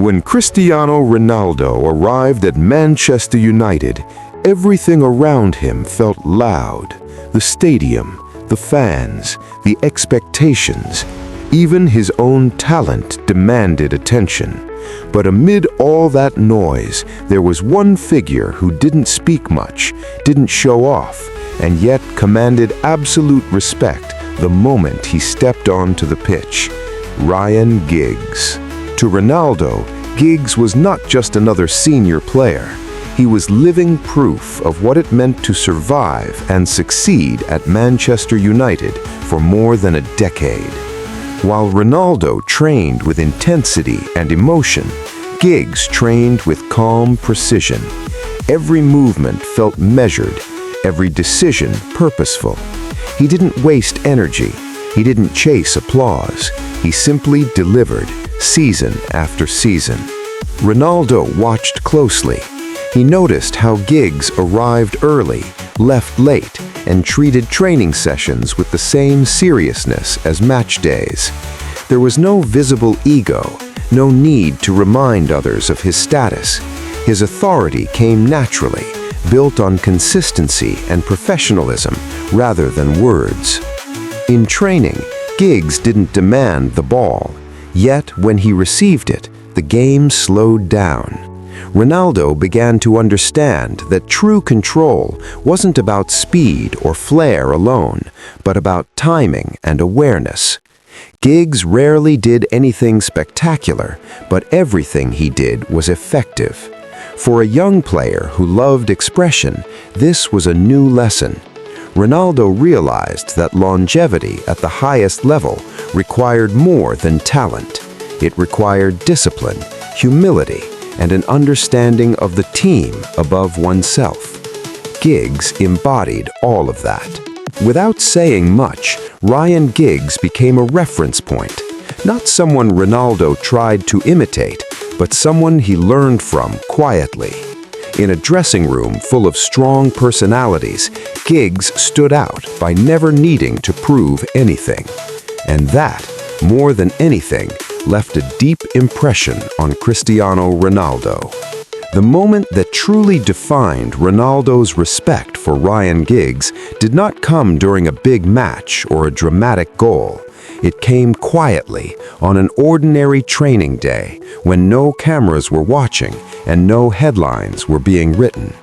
When Cristiano Ronaldo arrived at Manchester United, everything around him felt loud. The stadium, the fans, the expectations, even his own talent demanded attention. But amid all that noise, there was one figure who didn't speak much, didn't show off, and yet commanded absolute respect the moment he stepped onto the pitch: Ryan Giggs. To Ronaldo, Giggs was not just another senior player. He was living proof of what it meant to survive and succeed at Manchester United for more than a decade. While Ronaldo trained with intensity and emotion, Giggs trained with calm precision. Every movement felt measured, every decision purposeful. He didn't waste energy. He didn't chase applause. He simply delivered, season after season. Ronaldo watched closely. He noticed how Giggs arrived early, left late, and treated training sessions with the same seriousness as match days. There was no visible ego, no need to remind others of his status. His authority came naturally, built on consistency and professionalism rather than words. In training, Giggs didn't demand the ball. Yet, when he received it, the game slowed down. Ronaldo began to understand that true control wasn't about speed or flair alone, but about timing and awareness. Giggs rarely did anything spectacular, but everything he did was effective. For a young player who loved expression, this was a new lesson. Ronaldo realized that longevity at the highest level required more than talent. It required discipline, humility, and an understanding of the team above oneself. Giggs embodied all of that. Without saying much, Ryan Giggs became a reference point. Not someone Ronaldo tried to imitate, but someone he learned from quietly. In a dressing room full of strong personalities, Giggs stood out by never needing to prove anything. And that, more than anything, left a deep impression on Cristiano Ronaldo. The moment that truly defined Ronaldo's respect for Ryan Giggs did not come during a big match or a dramatic goal. It came quietly on an ordinary training day when no cameras were watching and no headlines were being written.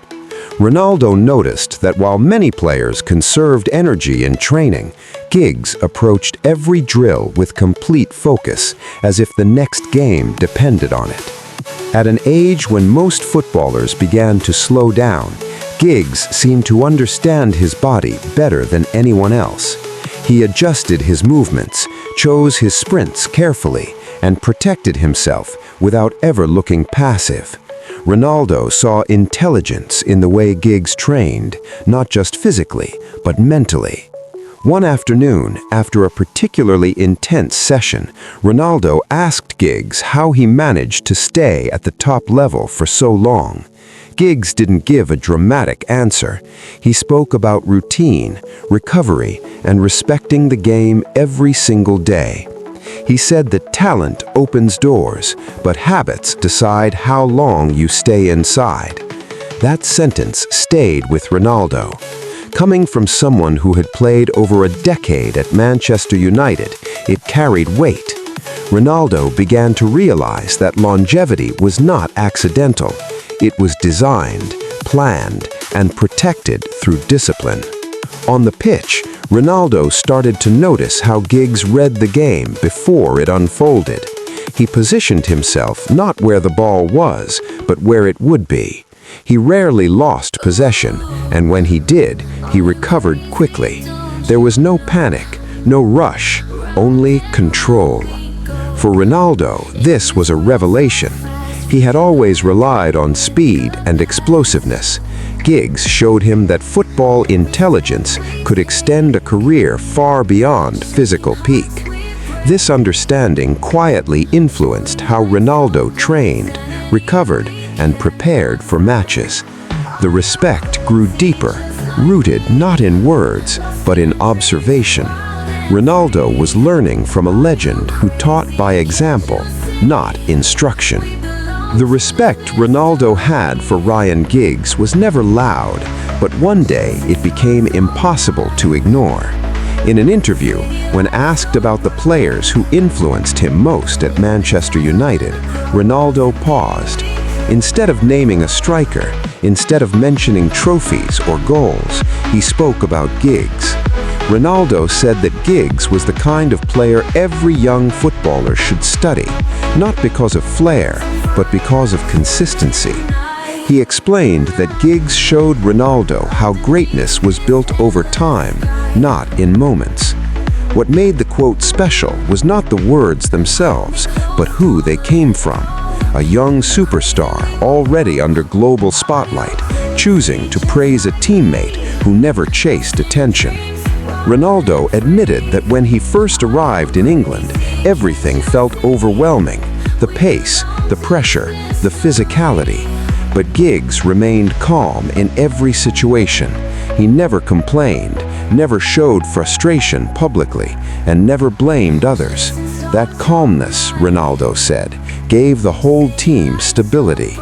Ronaldo noticed that while many players conserved energy in training, Giggs approached every drill with complete focus, as if the next game depended on it. At an age when most footballers began to slow down, Giggs seemed to understand his body better than anyone else. He adjusted his movements, chose his sprints carefully, and protected himself without ever looking passive. Ronaldo saw intelligence in the way Giggs trained, not just physically, but mentally. One afternoon, after a particularly intense session, Ronaldo asked Giggs how he managed to stay at the top level for so long. Giggs didn't give a dramatic answer. He spoke about routine, recovery, and respecting the game every single day. He said that talent opens doors, but habits decide how long you stay inside. That sentence stayed with Ronaldo. Coming from someone who had played over a decade at Manchester United, it carried weight. Ronaldo began to realize that longevity was not accidental. It was designed, planned, and protected through discipline. On the pitch, Ronaldo started to notice how Giggs read the game before it unfolded. He positioned himself not where the ball was, but where it would be. He rarely lost possession, and when he did, he recovered quickly. There was no panic, no rush, only control. For Ronaldo, this was a revelation. He had always relied on speed and explosiveness. Giggs showed him that football intelligence could extend a career far beyond physical peak. This understanding quietly influenced how Ronaldo trained, recovered, and prepared for matches. The respect grew deeper, rooted not in words, but in observation. Ronaldo was learning from a legend who taught by example, not instruction. The respect Ronaldo had for Ryan Giggs was never loud, but one day it became impossible to ignore. In an interview, when asked about the players who influenced him most at Manchester United, Ronaldo paused. Instead of naming a striker, instead of mentioning trophies or goals, he spoke about Giggs. Ronaldo said that Giggs was the kind of player every young footballer should study, not because of flair, but because of consistency. He explained that Giggs showed Ronaldo how greatness was built over time, not in moments. What made the quote special was not the words themselves, but who they came from. A young superstar already under global spotlight, choosing to praise a teammate who never chased attention. Ronaldo admitted that when he first arrived in England, everything felt overwhelming. The pace, the pressure, the physicality. But Giggs remained calm in every situation. He never complained, never showed frustration publicly, and never blamed others. That calmness, Ronaldo said, gave the whole team stability.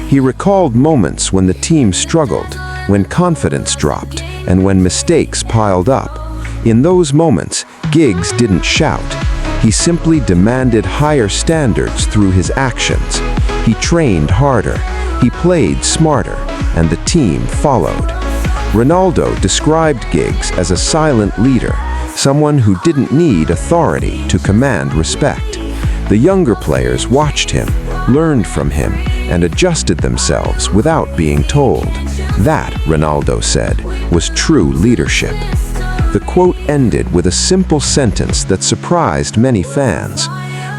He recalled moments when the team struggled, when confidence dropped, and when mistakes piled up. In those moments, Giggs didn't shout. He simply demanded higher standards through his actions. He trained harder, he played smarter, and the team followed. Ronaldo described Giggs as a silent leader, someone who didn't need authority to command respect. The younger players watched him, learned from him, and adjusted themselves without being told. That, Ronaldo said, was true leadership. The quote ended with a simple sentence that surprised many fans.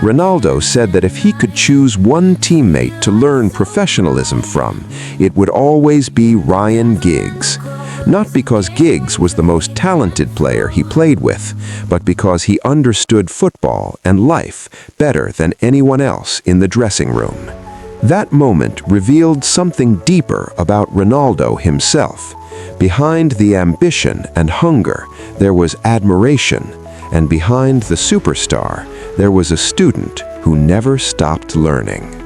Ronaldo said that if he could choose one teammate to learn professionalism from, it would always be Ryan Giggs. Not because Giggs was the most talented player he played with, but because he understood football and life better than anyone else in the dressing room. That moment revealed something deeper about Ronaldo himself. Behind the ambition and hunger, there was admiration, and behind the superstar, there was a student who never stopped learning.